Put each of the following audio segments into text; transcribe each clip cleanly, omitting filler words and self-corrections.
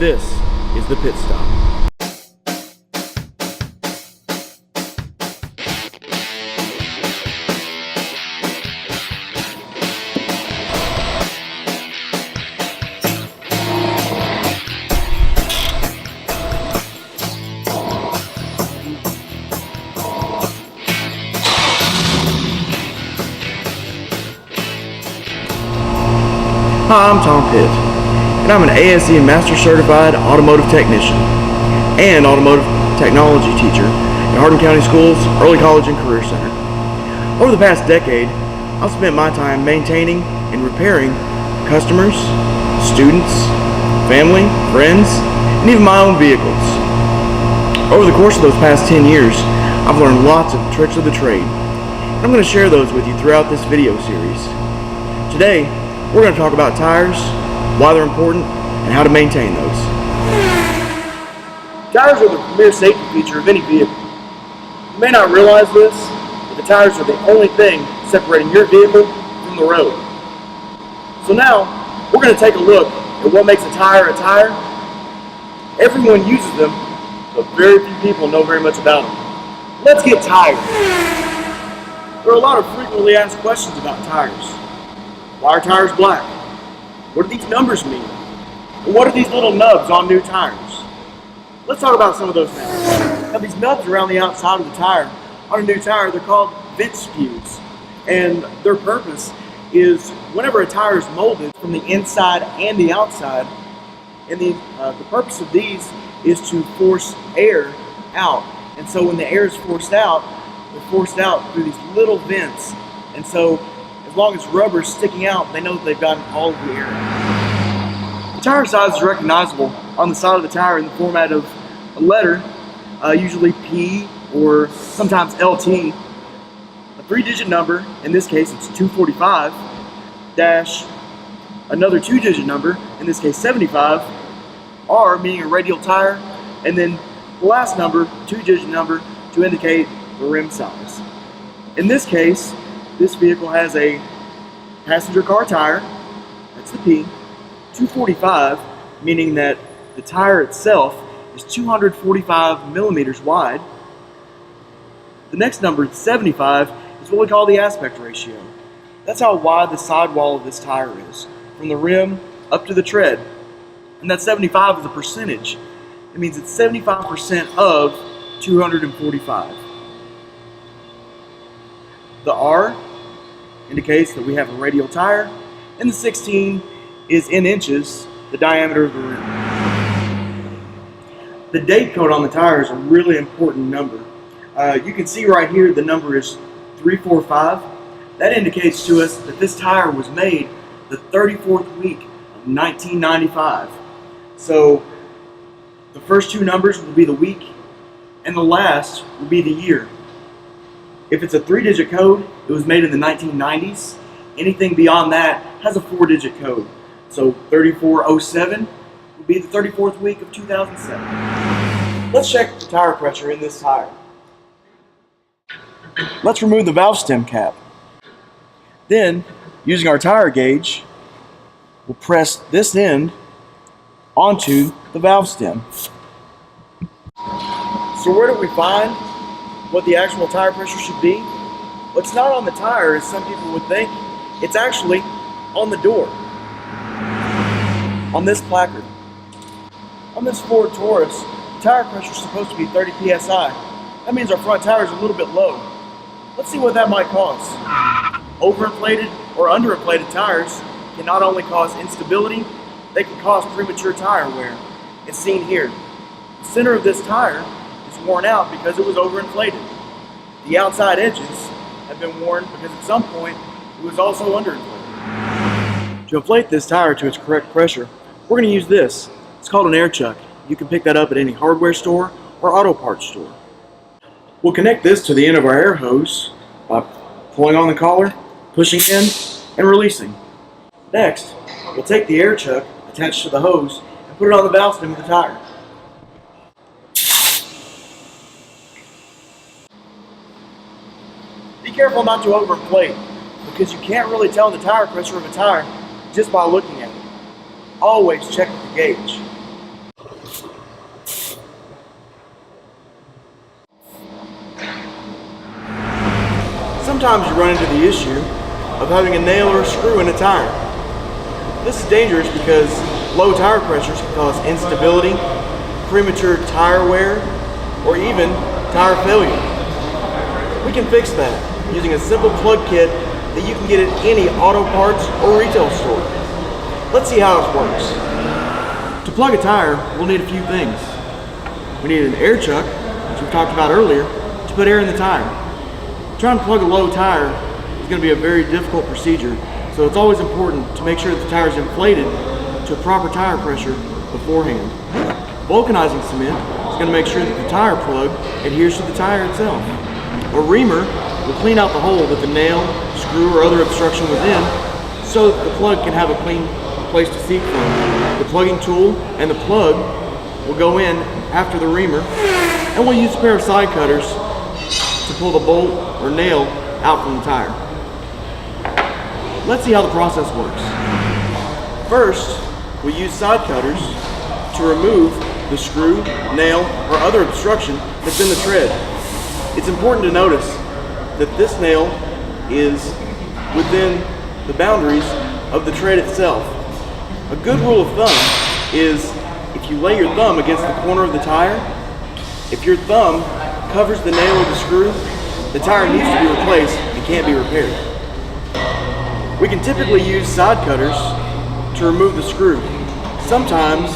This is the Pitt Stop. Hi, I'm Tom Pitt, and I'm an ASE Master Certified Automotive Technician and Automotive Technology Teacher at Hardin County Schools Early College and Career Center. Over the past decade, I've spent my time maintaining and repairing customers, students, family, friends, and even my own vehicles. Over the course of those past 10 years, I've learned lots of tricks of the trade, and I'm going to share those with you throughout this video series. Today, we're going to talk about tires, why they're important, and how to maintain those. Tires are the premier safety feature of any vehicle. You may not realize this, but the tires are the only thing separating your vehicle from the road. So now, we're going to take a look at what makes a tire a tire. Everyone uses them, but very few people know very much about them. Let's get tires. There are a lot of frequently asked questions about tires. Why are tires black? What do these numbers mean? And what are these little nubs on new tires? Let's talk about some of those now. Now these nubs around the outside of the tire, on a new tire, they're called vent spews. And their purpose is whenever a tire is molded from the inside and the outside, and the purpose of these is to force air out. And so when the air is forced out, they're forced out through these little vents. And so as long as rubber is sticking out, they know that they've gotten all of the air out. The tire size is recognizable on the side of the tire in the format of a letter, usually P or sometimes LT, a 3-digit number, in this case it's 245, dash another 2-digit number, in this case 75, R meaning a radial tire, and then the last number, 2-digit number, to indicate the rim size. In this case, this vehicle has a passenger car tire, that's the P, 245, meaning that the tire itself is 245 millimeters wide. The next number, 75, is what we call the aspect ratio. That's how wide the sidewall of this tire is, from the rim up to the tread. And that 75 is a percentage. It means it's 75% of 245. The R indicates that we have a radial tire, and the 16 is in inches, the diameter of the rim. The date code on the tire is a really important number. You can see right here the number is 345. That indicates to us that this tire was made the 34th week of 1995. So the first two numbers will be the week, and the last will be the year. If it's a 3-digit code, it was made in the 1990s. Anything beyond that has a 4-digit code. So 3407 will be the 34th week of 2007. Let's check the tire pressure in this tire. Let's remove the valve stem cap. Then, using our tire gauge, we'll press this end onto the valve stem. So where do we find what the actual tire pressure should be? Well, it's not on the tire as some people would think. It's actually on the door, on this placard. On this Ford Taurus, the tire pressure is supposed to be 30 psi. That means our front tire is a little bit low. Let's see what that might cause. Overinflated or underinflated tires can not only cause instability, they can cause premature tire wear. It's seen here. The center of this tire is worn out because it was overinflated. The outside edges have been worn because at some point it was also underinflated. To inflate this tire to its correct pressure, we're going to use this. It's called an air chuck. You can pick that up at any hardware store or auto parts store. We'll connect this to the end of our air hose by pulling on the collar, pushing in, and releasing. Next, we'll take the air chuck attached to the hose and put it on the valve stem of the tire. Be careful not to overinflate, because you can't really tell the tire pressure of a tire just by looking at it. Always check with the gauge. sometimes you run into the issue of having a nail or a screw in a tire. This is dangerous because low tire pressures can cause instability, premature tire wear, or even tire failure. We can fix that using a simple plug kit that you can get at any auto parts or retail store. Let's see how it works. To plug a tire, we'll need a few things. We need an air chuck, which we talked about earlier, to put air in the tire. Trying to plug a low tire is going to be a very difficult procedure, so it's always important to make sure that the tire is inflated to a proper tire pressure beforehand. Vulcanizing cement is going to make sure that the tire plug adheres to the tire itself. A reamer will clean out the hole that the nail, screw, or other obstruction was in so that the plug can have a clean place to seat from. The plugging tool and the plug will go in after the reamer, and we'll use a pair of side cutters to pull the bolt or nail out from the tire. Let's see how the process works. First, we use side cutters to remove the screw, nail, or other obstruction that's in the tread. It's important to notice that this nail is within the boundaries of the tread itself. A good rule of thumb is if you lay your thumb against the corner of the tire, if your thumb covers the nail or the screw, the tire needs to be replaced and can't be repaired. We can typically use side cutters to remove the screw. Sometimes,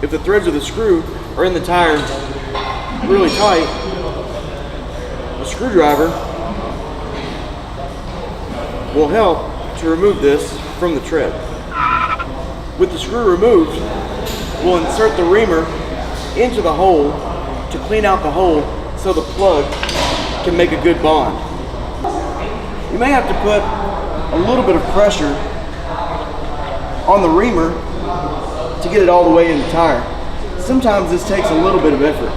if the threads of the screw are in the tire really tight, a screwdriver will help to remove this from the tread. With the screw removed, we'll insert the reamer into the hole to clean out the hole so the plug can make a good bond. You may have to put a little bit of pressure on the reamer to get it all the way in the tire. Sometimes this takes a little bit of effort.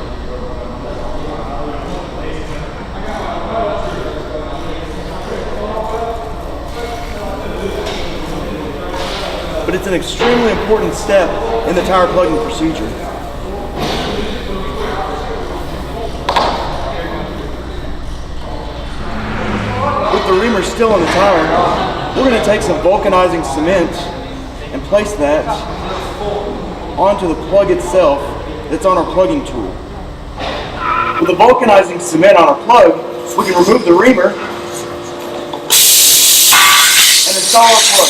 But it's an extremely important step in the tire plugging procedure. With the reamer still in the tire, we're going to take some vulcanizing cement and place that onto the plug itself that's on our plugging tool. With the vulcanizing cement on our plug, we can remove the reamer and install our plug.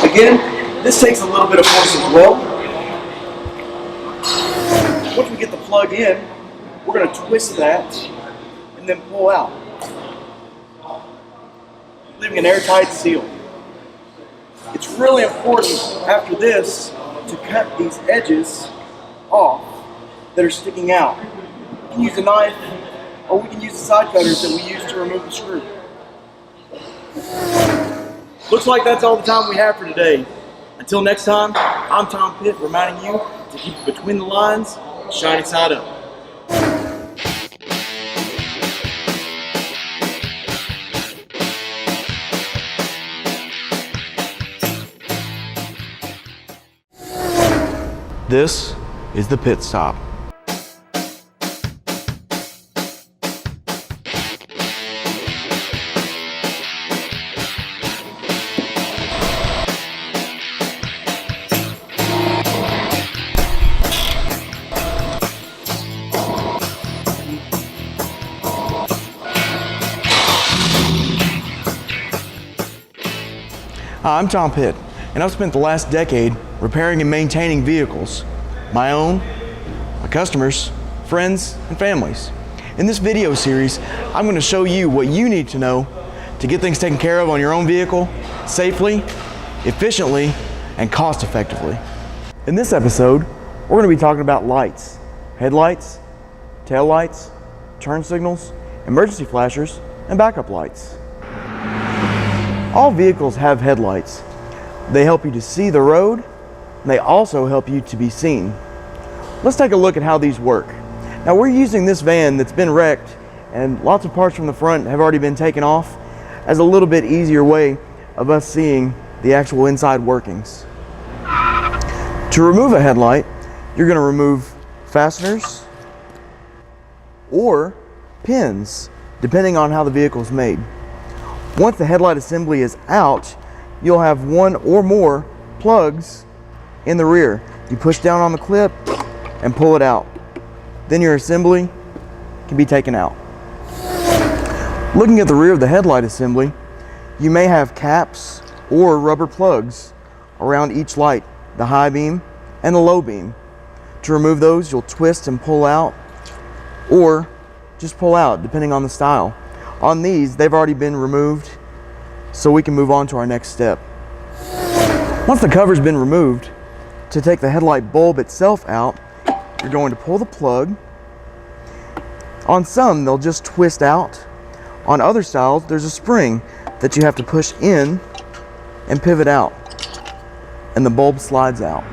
Again, this takes a little bit of force as well. Once we get the plug in, we're going to twist that and then pull out, leaving an airtight seal. It's really important after this to cut these edges off that are sticking out. We can use a knife or we can use the side cutters that we use to remove the screw. Looks like that's all the time we have for today. Until next time, I'm Tom Pitt reminding you to keep it between the lines, shiny side up. This is the Pitt Stop. Hi, I'm Tom Pitt, and I've spent the last decade repairing and maintaining vehicles, my own, my customers, friends, and families. In this video series, I'm going to show you what you need to know to get things taken care of on your own vehicle safely, efficiently, and cost effectively. In this episode, we're going to be talking about lights, headlights, tail lights, turn signals, emergency flashers, and backup lights. All vehicles have headlights. They help you to see the road, and they also help you to be seen. Let's take a look at how these work. Now, we're using this van that's been wrecked and lots of parts from the front have already been taken off as a little bit easier way of us seeing the actual inside workings. To remove a headlight, you're going to remove fasteners or pins, depending on how the vehicle is made. Once the headlight assembly is out, you'll have one or more plugs in the rear. You push down on the clip and pull it out. Then your assembly can be taken out. Looking at the rear of the headlight assembly, you may have caps or rubber plugs around each light, the high beam and the low beam. To remove those, you'll twist and pull out, or just pull out depending on the style. On these, they've already been removed, so we can move on to our next step. Once the cover's been removed, to take the headlight bulb itself out, you're going to pull the plug. On some, they'll just twist out. On other styles, there's a spring that you have to push in and pivot out, and the bulb slides out.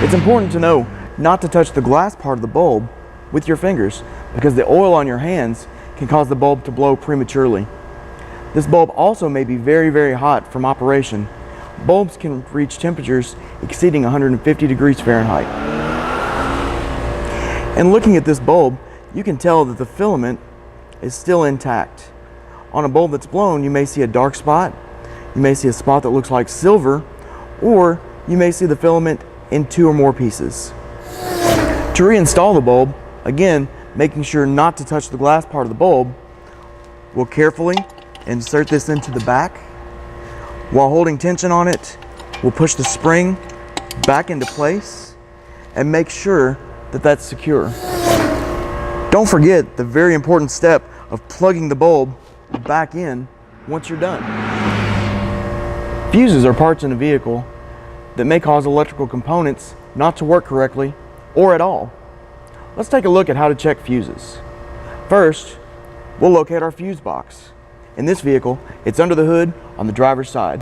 It's important to know not to touch the glass part of the bulb with your fingers, because the oil on your hands can cause the bulb to blow prematurely. This bulb also may be very, very hot from operation. Bulbs can reach temperatures exceeding 150 degrees Fahrenheit. And looking at this bulb, you can tell that the filament is still intact. On a bulb that's blown, you may see a dark spot, you may see a spot that looks like silver, or you may see the filament in 2 or more pieces. To reinstall the bulb, again, making sure not to touch the glass part of the bulb, we'll carefully insert this into the back. While holding tension on it, we'll push the spring back into place and make sure that that's secure. Don't forget the very important step of plugging the bulb back in once you're done. Fuses are parts in a vehicle that may cause electrical components not to work correctly or at all. Let's take a look at how to check fuses. First, we'll locate our fuse box. In this vehicle, it's under the hood on the driver's side.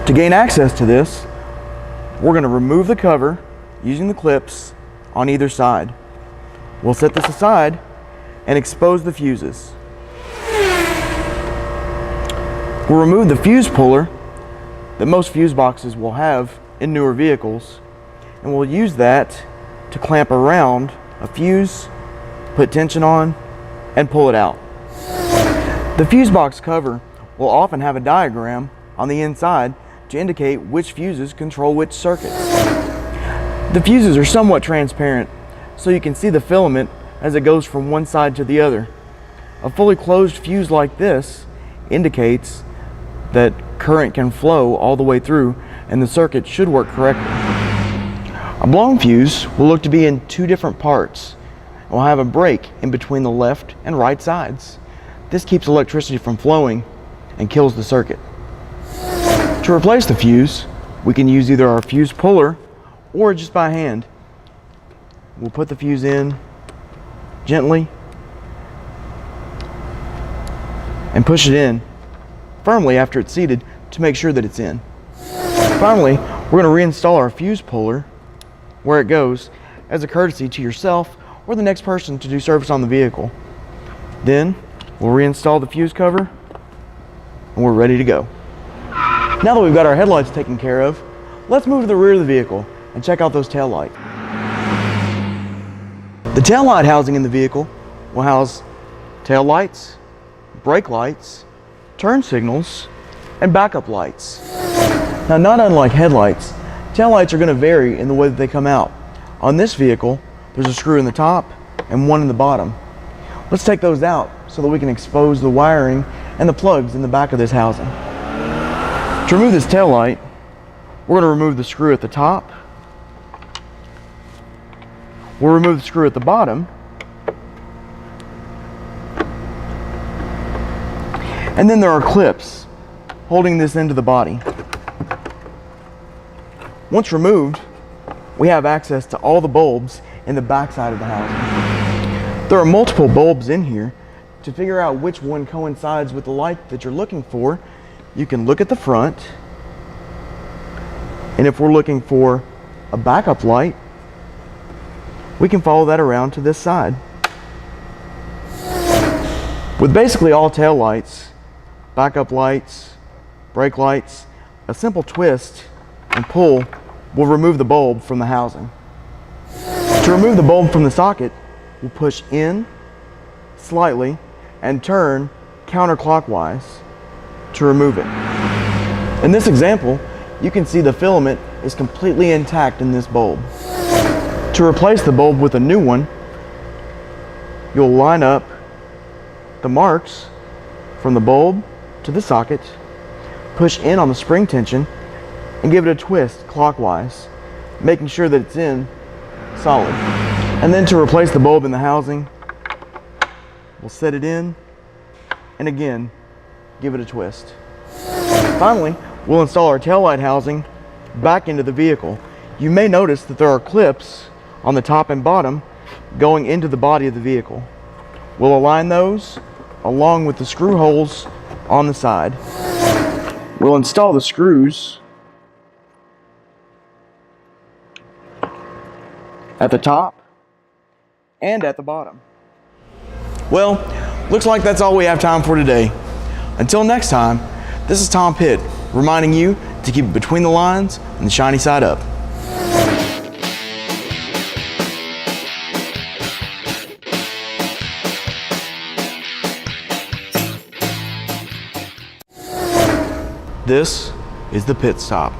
To gain access to this, we're going to remove the cover using the clips on either side. We'll set this aside and expose the fuses. We'll remove the fuse puller that most fuse boxes will have in newer vehicles, and we'll use that to clamp around a fuse, put tension on, and pull it out. The fuse box cover will often have a diagram on the inside to indicate which fuses control which circuits. The fuses are somewhat transparent, so you can see the filament as it goes from one side to the other. A fully closed fuse like this indicates that current can flow all the way through and the circuit should work correctly. A blown fuse will look to be in 2 different parts. It will have a break in between the left and right sides. This keeps electricity from flowing and kills the circuit. To replace the fuse, we can use either our fuse puller or just by hand. We'll put the fuse in gently and push it in firmly after it's seated to make sure that it's in. Finally, we're going to reinstall our fuse puller where it goes as a courtesy to yourself or the next person to do service on the vehicle. Then we'll reinstall the fuse cover and we're ready to go. Now that we've got our headlights taken care of, let's move to the rear of the vehicle and check out those tail lights. The tail light housing in the vehicle will house tail lights, brake lights, turn signals, and backup lights. Now, not unlike headlights, tail lights are going to vary in the way that they come out. On this vehicle, there's a screw in the top and one in the bottom. Let's take those out so that we can expose the wiring and the plugs in the back of this housing. To remove this tail light, we're going to remove the screw at the top. We'll remove the screw at the bottom. And then there are clips holding this into the body. Once removed, we have access to all the bulbs in the back side of the housing. There are multiple bulbs in here. To figure out which one coincides with the light that you're looking for, you can look at the front, and if we're looking for a backup light, we can follow that around to this side. With basically all tail lights, backup lights, brake lights, a simple twist and pull we'll remove the bulb from the housing. To remove the bulb from the socket, we'll push in slightly and turn counterclockwise to remove it. In this example, you can see the filament is completely intact in this bulb. To replace the bulb with a new one, you'll line up the marks from the bulb to the socket, push in on the spring tension, and give it a twist clockwise, making sure that it's in solid. And then to replace the bulb in the housing, we'll set it in and again give it a twist. Finally, we'll install our taillight housing back into the vehicle. You may notice that there are clips on the top and bottom going into the body of the vehicle. We'll align those along with the screw holes on the side. We'll install the screws at the top and at the bottom. Well, looks like that's all we have time for today. Until next time, this is Tom Pitt reminding you to keep it between the lines and the shiny side up. This is the Pitt Stop.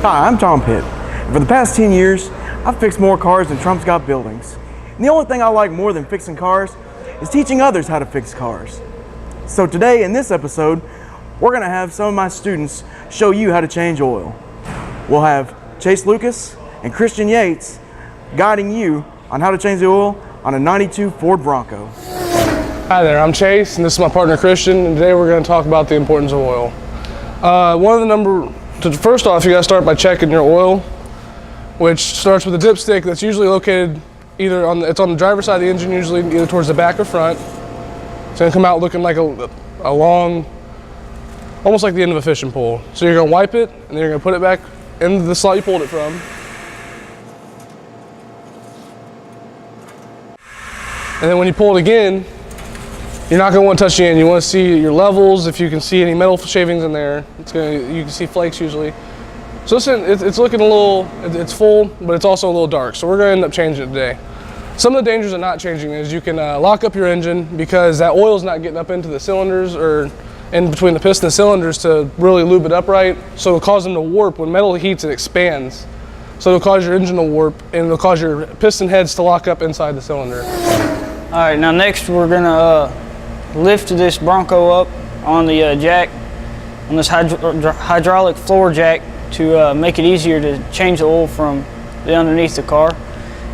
Hi, I'm Tom Pitt, and for the past 10 years, I've fixed more cars than Trump's got buildings. And the only thing I like more than fixing cars is teaching others how to fix cars. So today, in this episode, we're gonna have some of my students show you how to change oil. We'll have Chase Lucas and Christian Yates guiding you on how to change the oil on a 92 Ford Bronco. Hi there, I'm Chase, and this is my partner Christian, and today we're going to talk about the importance of oil. First off, you got to start by checking your oil, which starts with a dipstick that's usually located either on the driver's side of the engine, usually either towards the back or front. It's going to come out looking like a long, almost like the end of a fishing pole. So you're going to wipe it, and then you're going to put it back in the slot you pulled it from. And then when you pull it again, you're not going to want to touch the end. You want to see your levels. If you can see any metal shavings in there, you can see flakes usually. So listen, it's looking a little, it's full, but it's also a little dark. So we're going to end up changing it today. Some of the dangers of not changing is you can lock up your engine because that oil is not getting up into the cylinders or in between the piston and cylinders to really lube it up right. So it'll cause them to warp. When metal heats, it expands. So it'll cause your engine to warp and it'll cause your piston heads to lock up inside the cylinder. All right, now next we're gonna lift this Bronco up on the jack, on this hydraulic floor jack to make it easier to change the oil from the underneath the car.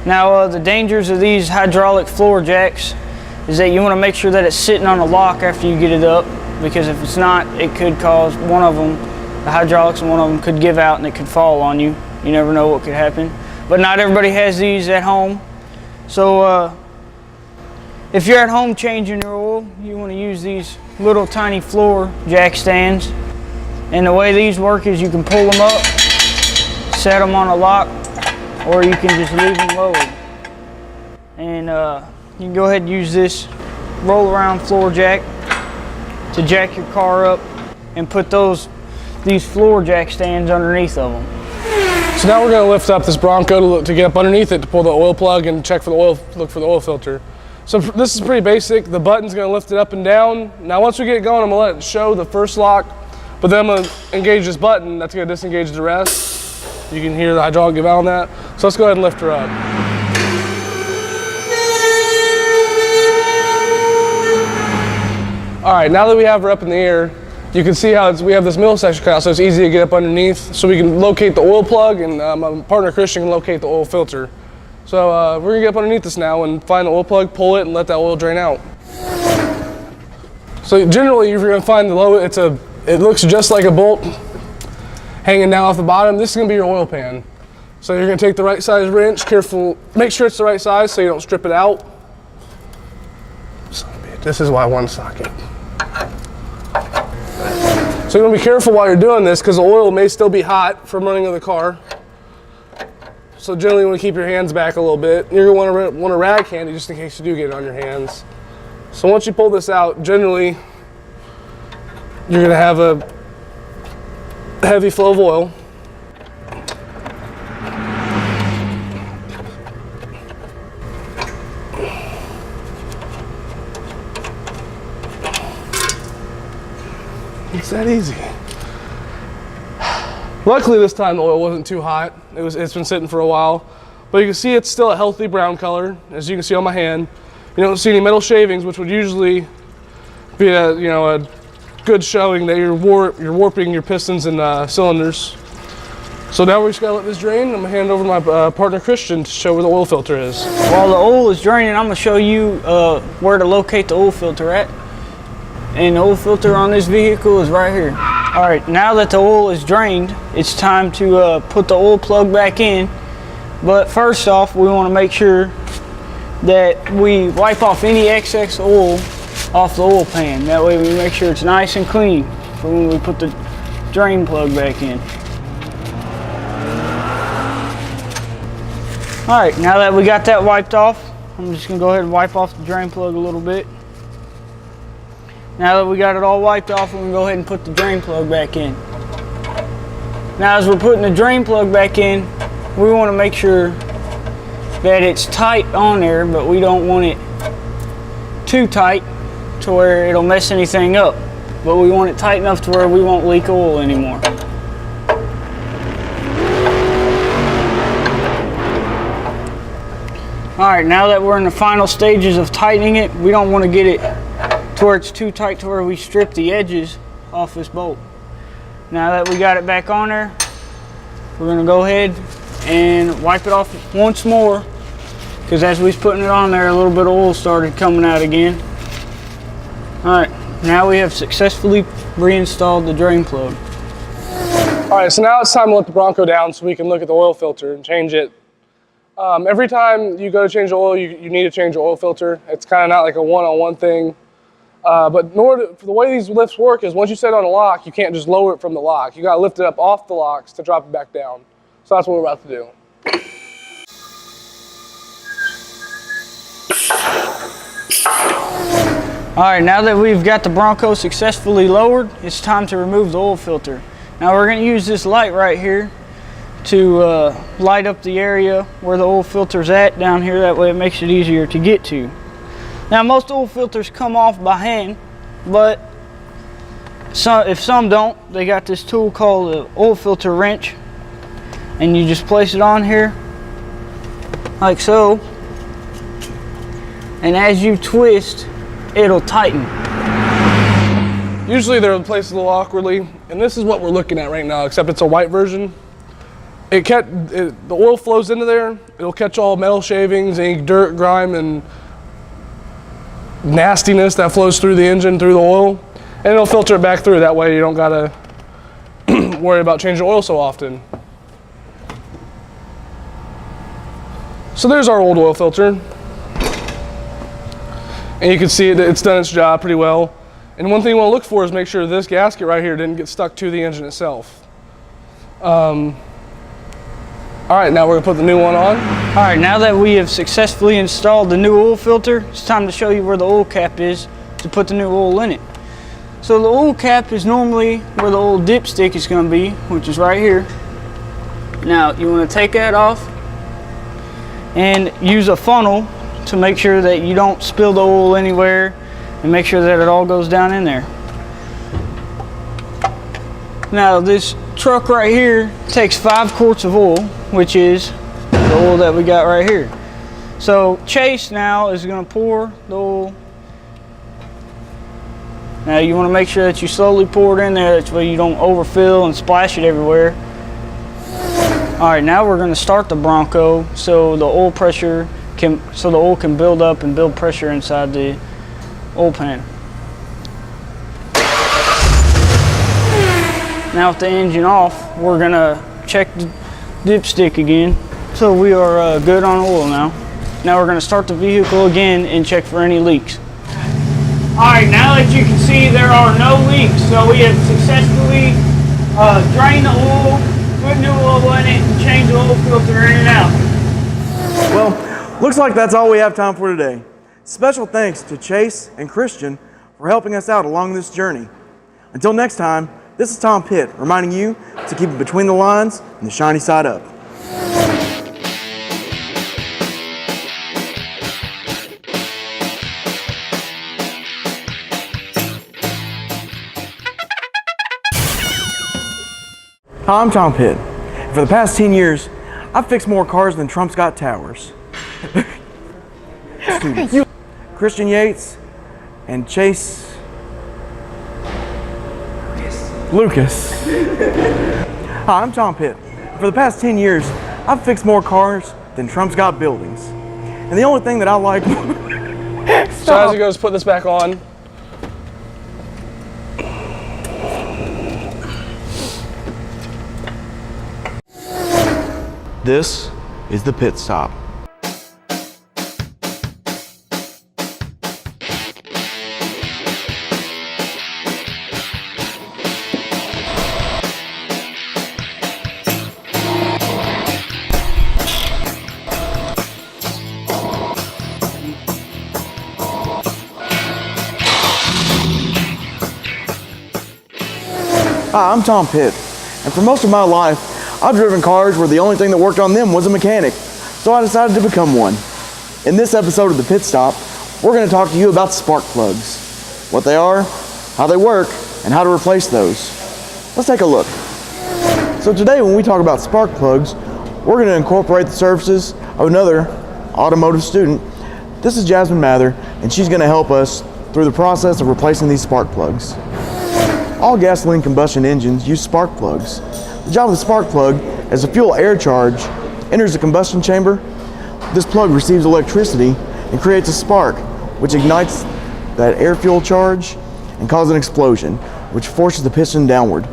Now the dangers of these hydraulic floor jacks is that you want to make sure that it's sitting on a lock after you get it up, because if it's not, it could cause one of them, the hydraulics, and one of them could give out and it could fall on you. You never know what could happen. But not everybody has these at home. So if you're at home changing your oil, you want to use these little tiny floor jack stands. And the way these work is you can pull them up, set them on a lock, or you can just leave them lowered. And you can go ahead and use this roll around floor jack to jack your car up and put these floor jack stands underneath of them. So now we're going to lift up this Bronco to get up underneath it to pull the oil plug and check for the oil, look for the oil filter. So this is pretty basic. The button's going to lift it up and down. Now once we get it going, I'm going to let it show the first lock, but then I'm going to engage this button. That's going to disengage the rest. You can hear the hydraulic give out on that. So let's go ahead and lift her up. All right, now that we have her up in the air, you can see how we have this middle section cut out, so it's easy to get up underneath. So we can locate the oil plug, and my partner Christian can locate the oil filter. So we're gonna get up underneath this now and find the oil plug, pull it, and let that oil drain out. So generally, if you're gonna find the low, it looks just like a bolt hanging down off the bottom. This is gonna be your oil pan. So you're gonna take the right size wrench, careful, make sure it's the right size so you don't strip it out. Son of a bitch. This is why one socket. So you want to be careful while you're doing this because the oil may still be hot from running of the car. So generally you want to keep your hands back a little bit. You're going to want a rag handy just in case you do get it on your hands. So once you pull this out, generally you're going to have a heavy flow of oil. It's that easy. Luckily this time the oil wasn't too hot. It's been sitting for a while. But you can see it's still a healthy brown color, as you can see on my hand. You don't see any metal shavings, which would usually be a good showing that you're warping your pistons and cylinders. So now we just gotta let this drain. I'm gonna hand over to my partner Christian to show where the oil filter is. While the oil is draining, I'm gonna show you where to locate the oil filter at. And the oil filter on this vehicle is right here. All right, now that the oil is drained, it's time to put the oil plug back in. But first off, we want to make sure that we wipe off any excess oil off the oil pan. That way we make sure it's nice and clean for when we put the drain plug back in. All right, now that we got that wiped off, I'm just gonna go ahead and wipe off the drain plug a little bit. Now that we got it all wiped off, we're gonna go ahead and put the drain plug back in. Now as we're putting the drain plug back in, we want to make sure that it's tight on there, but we don't want it too tight to where it'll mess anything up. But we want it tight enough to where we won't leak oil anymore. Alright, now that we're in the final stages of tightening it, we don't want to get it to where it's too tight to where we strip the edges off this bolt. Now that we got it back on there, we're going to go ahead and wipe it off once more, because as we was putting it on there, a little bit of oil started coming out again. Alright, now we have successfully reinstalled the drain plug. Alright, so now it's time to let the Bronco down so we can look at the oil filter and change it. Every time you go to change the oil, you need to change the oil filter. It's kind of not like a one-on-one thing. But the way these lifts work is once you set it on a lock, you can't just lower it from the lock. You got to lift it up off the locks to drop it back down. So that's what we're about to do. All right, now that we've got the Bronco successfully lowered, it's time to remove the oil filter. Now we're going to use this light right here to light up the area where the oil filter's at down here. That way it makes it easier to get to. Now most oil filters come off by hand, but if some don't, they got this tool called the oil filter wrench, and you just place it on here like so, and as you twist, it'll tighten. Usually they're placed a little awkwardly, and this is what we're looking at right now, except it's a white version. The oil flows into there, it'll catch all metal shavings, any dirt, grime, and nastiness that flows through the engine, through the oil, and it'll filter it back through. That way you don't gotta worry about changing oil so often. So there's our old oil filter. And you can see it's done its job pretty well. And one thing you want to look for is make sure this gasket right here didn't get stuck to the engine itself. All right, now we're gonna put the new one on. All right, now that we have successfully installed the new oil filter, it's time to show you where the oil cap is to put the new oil in it. So the oil cap is normally where the oil dipstick is gonna be, which is right here. Now, you wanna take that off and use a funnel to make sure that you don't spill the oil anywhere and make sure that it all goes down in there. Now, this truck right here takes 5 quarts of oil, which is the oil that we got right here. So Chase now is going to pour the oil. Now you want to make sure that you slowly pour it in there, that way you don't overfill and splash it everywhere. Alright, now we're going to start the Bronco so the oil can build up and build pressure inside the oil pan. Now with the engine off, we're going to check the dipstick again. So we are good on oil now. Now we're going to start the vehicle again and check for any leaks. Alright, now that you can see there are no leaks, so we have successfully drained the oil, put new oil in it, and changed the oil filter in and out. Well, looks like that's all we have time for today. Special thanks to Chase and Christian for helping us out along this journey. Until next time, this is Tom Pitt reminding you to keep it between the lines and the shiny side up. Hi, I'm Tom Pitt. For the past 10 years, I've fixed more cars than Trump's got towers. Students. Christian Yates and Chase Lucas. Hi, I'm Tom Pitt. For the past 10 years, I've fixed more cars than Trump's got buildings. And the only thing that I like... So as he goes, put this back on. This is the Pitt Stop. Hi, I'm Tom Pitt, and for most of my life, I've driven cars where the only thing that worked on them was a mechanic, so I decided to become one. In this episode of the Pitt Stop, we're going to talk to you about spark plugs, what they are, how they work, and how to replace those. Let's take a look. So today when we talk about spark plugs, we're going to incorporate the services of another automotive student. This is Jasmine Mather, and she's going to help us through the process of replacing these spark plugs. All gasoline combustion engines use spark plugs. The job of the spark plug, as the fuel air charge enters the combustion chamber, this plug receives electricity and creates a spark, which ignites that air fuel charge and causes an explosion, which forces the piston downward.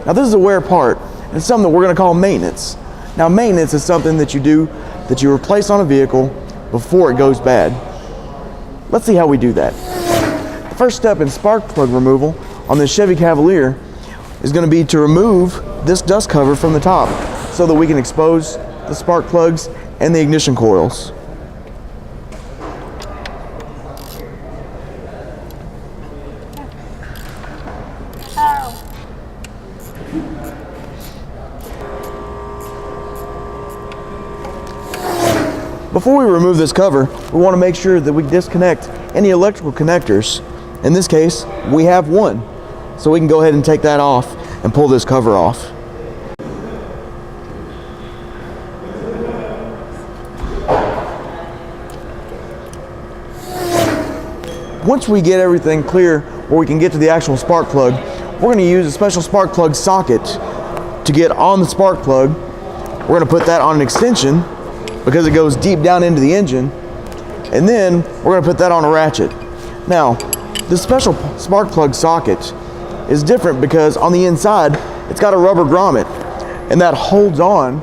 Now this is a wear part, and it's something that we're going to call maintenance. Now maintenance is something that you do, that you replace on a vehicle before it goes bad. Let's see how we do that. The first step in spark plug removal on this Chevy Cavalier is going to be to remove this dust cover from the top so that we can expose the spark plugs and the ignition coils. Before we remove this cover, we want to make sure that we disconnect any electrical connectors. In this case, we have one. So we can go ahead and take that off and pull this cover off. Once we get everything clear where we can get to the actual spark plug, we're going to use a special spark plug socket to get on the spark plug. We're going to put that on an extension because it goes deep down into the engine, and then we're going to put that on a ratchet. Now, this special spark plug socket is different because on the inside it's got a rubber grommet, and that holds on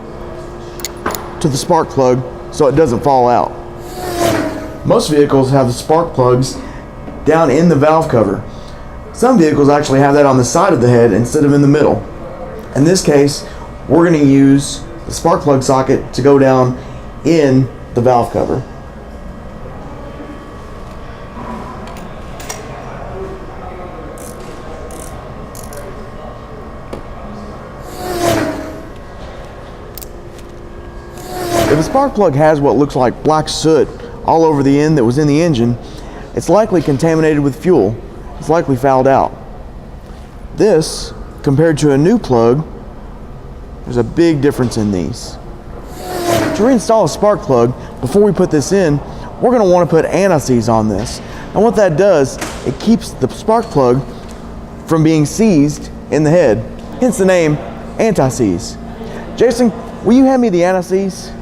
to the spark plug so it doesn't fall out. Most vehicles have the spark plugs down in the valve cover. Some vehicles actually have that on the side of the head instead of in the middle. In this case, we're going to use the spark plug socket to go down in the valve cover. If a spark plug has what looks like black soot all over the end that was in the engine, it's likely contaminated with fuel. It's likely fouled out. This, compared to a new plug, there's a big difference in these. To reinstall a spark plug, before we put this in, we're going to want to put anti-seize on this. And what that does, it keeps the spark plug from being seized in the head, hence the name anti-seize. Jason, will you hand me the anti-seize?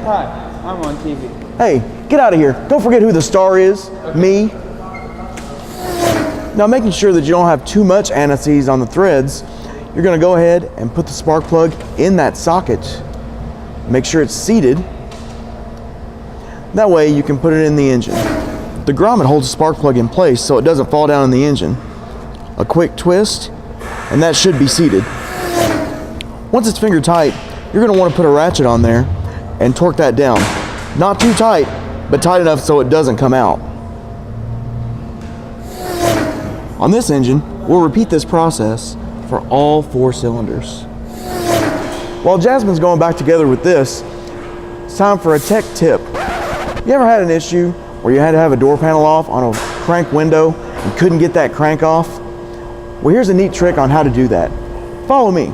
Hi, I'm on TV. Hey, get out of here. Don't forget who the star is, okay. Me. Now, making sure that you don't have too much anti-seize on the threads, you're going to go ahead and put the spark plug in that socket. Make sure it's seated. That way you can put it in the engine. The grommet holds the spark plug in place so it doesn't fall down in the engine. A quick twist, and that should be seated. Once it's finger tight, you're going to want to put a ratchet on there and torque that down. Not too tight, but tight enough so it doesn't come out. On this engine, we'll repeat this process for all 4 cylinders. While Jasmine's going back together with this, it's time for a tech tip. You ever had an issue where you had to have a door panel off on a crank window and couldn't get that crank off? Well, here's a neat trick on how to do that. Follow me.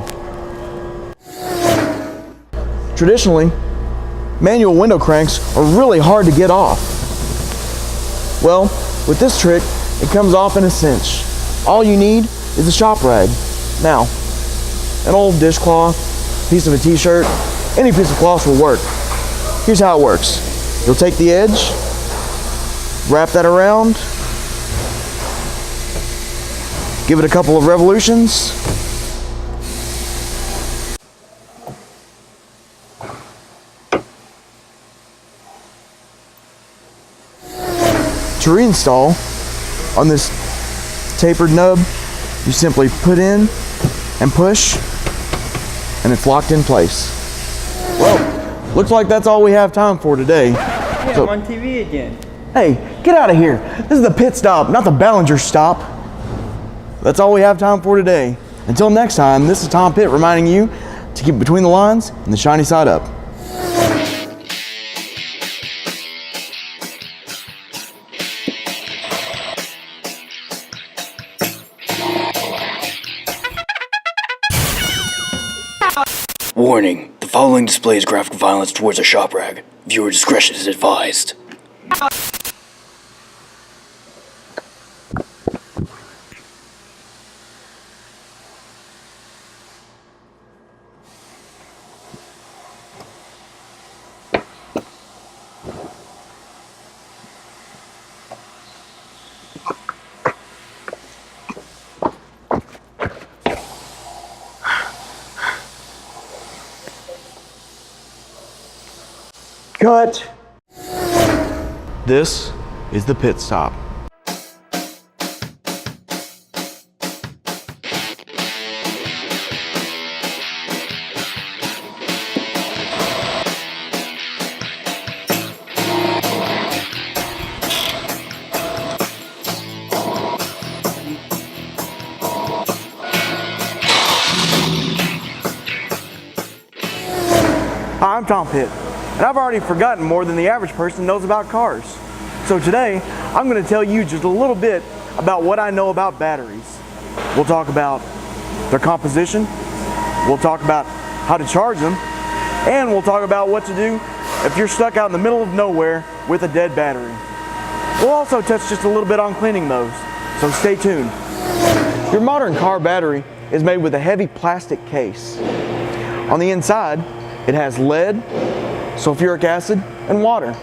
Traditionally, manual window cranks are really hard to get off. Well, with this trick, it comes off in a cinch. All you need is a shop rag. Now, an old dishcloth, piece of a t-shirt, any piece of cloth will work. Here's how it works. You'll take the edge, wrap that around, give it a couple of revolutions, to reinstall on this tapered nub, you simply put in and push, and it's locked in place. Well, looks like that's all we have time for today. Yeah, I'm on TV again. Hey, get out of here. This is the Pitt Stop, not the Ballinger Stop. That's all we have time for today. Until next time, this is Tom Pitt reminding you to keep between the lines and the shiny side up. Warning, the following displays graphic violence towards a shop rag. Viewer discretion is advised. Cut. This is the Pitt Stop. Hi, I'm Tom Pitt. And I've already forgotten more than the average person knows about cars. So today, I'm going to tell you just a little bit about what I know about batteries. We'll talk about their composition, we'll talk about how to charge them, and we'll talk about what to do if you're stuck out in the middle of nowhere with a dead battery. We'll also touch just a little bit on cleaning those, so stay tuned. Your modern car battery is made with a heavy plastic case. On the inside, it has lead, sulfuric acid, and water.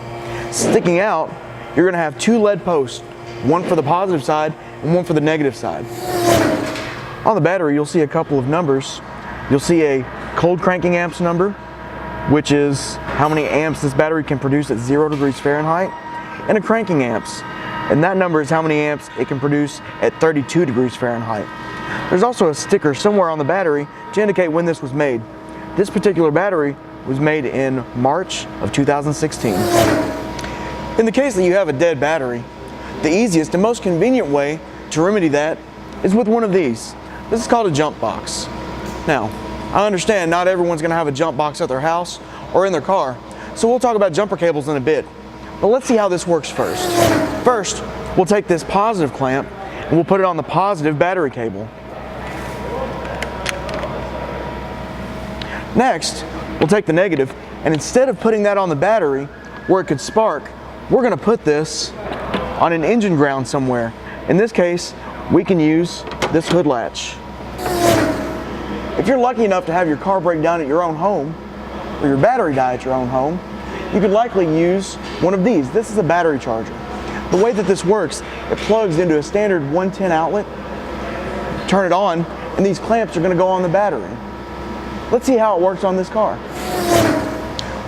Sticking out, you're going to have 2 lead posts, one for the positive side and one for the negative side. On the battery, you'll see a couple of numbers. You'll see a cold cranking amps number, which is how many amps this battery can produce at 0 degrees Fahrenheit, and a cranking amps, and that number is how many amps it can produce at 32 degrees Fahrenheit. There's also a sticker somewhere on the battery to indicate when this was made. This particular battery was made in March of 2016. In the case that you have a dead battery, the easiest and most convenient way to remedy that is with one of these. This is called a jump box. Now, I understand not everyone's going to have a jump box at their house or in their car, so we'll talk about jumper cables in a bit. But let's see how this works first. First, we'll take this positive clamp and we'll put it on the positive battery cable. Next, we'll take the negative, and instead of putting that on the battery where it could spark, we're going to put this on an engine ground somewhere. In this case, we can use this hood latch. If you're lucky enough to have your car break down at your own home, or your battery die at your own home, you could likely use one of these. This is a battery charger. The way that this works, it plugs into a standard 110 outlet, turn it on, and these clamps are going to go on the battery. Let's see how it works on this car.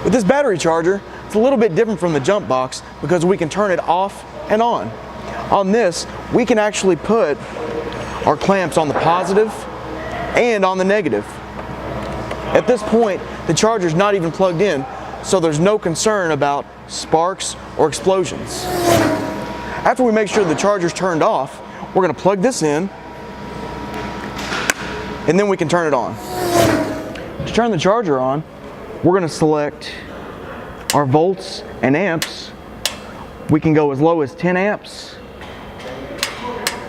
With this battery charger, it's a little bit different from the jump box because we can turn it off and on. On this, we can actually put our clamps on the positive and on the negative. At this point, the charger's not even plugged in, so there's no concern about sparks or explosions. After we make sure the charger's turned off, we're going to plug this in, and then we can turn it on. To turn the charger on, we're going to select our volts and amps. We can go as low as 10 amps,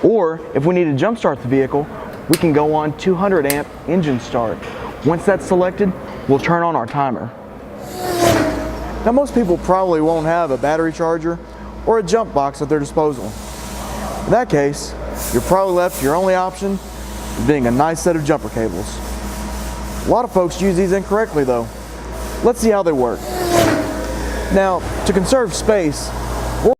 or if we need to jump start the vehicle, we can go on 200 amp engine start. Once that's selected, we'll turn on our timer. Now most people probably won't have a battery charger or a jump box at their disposal. In that case, you're probably left your only option being a nice set of jumper cables. A lot of folks use these incorrectly though. Let's see how they work. Now, to conserve space,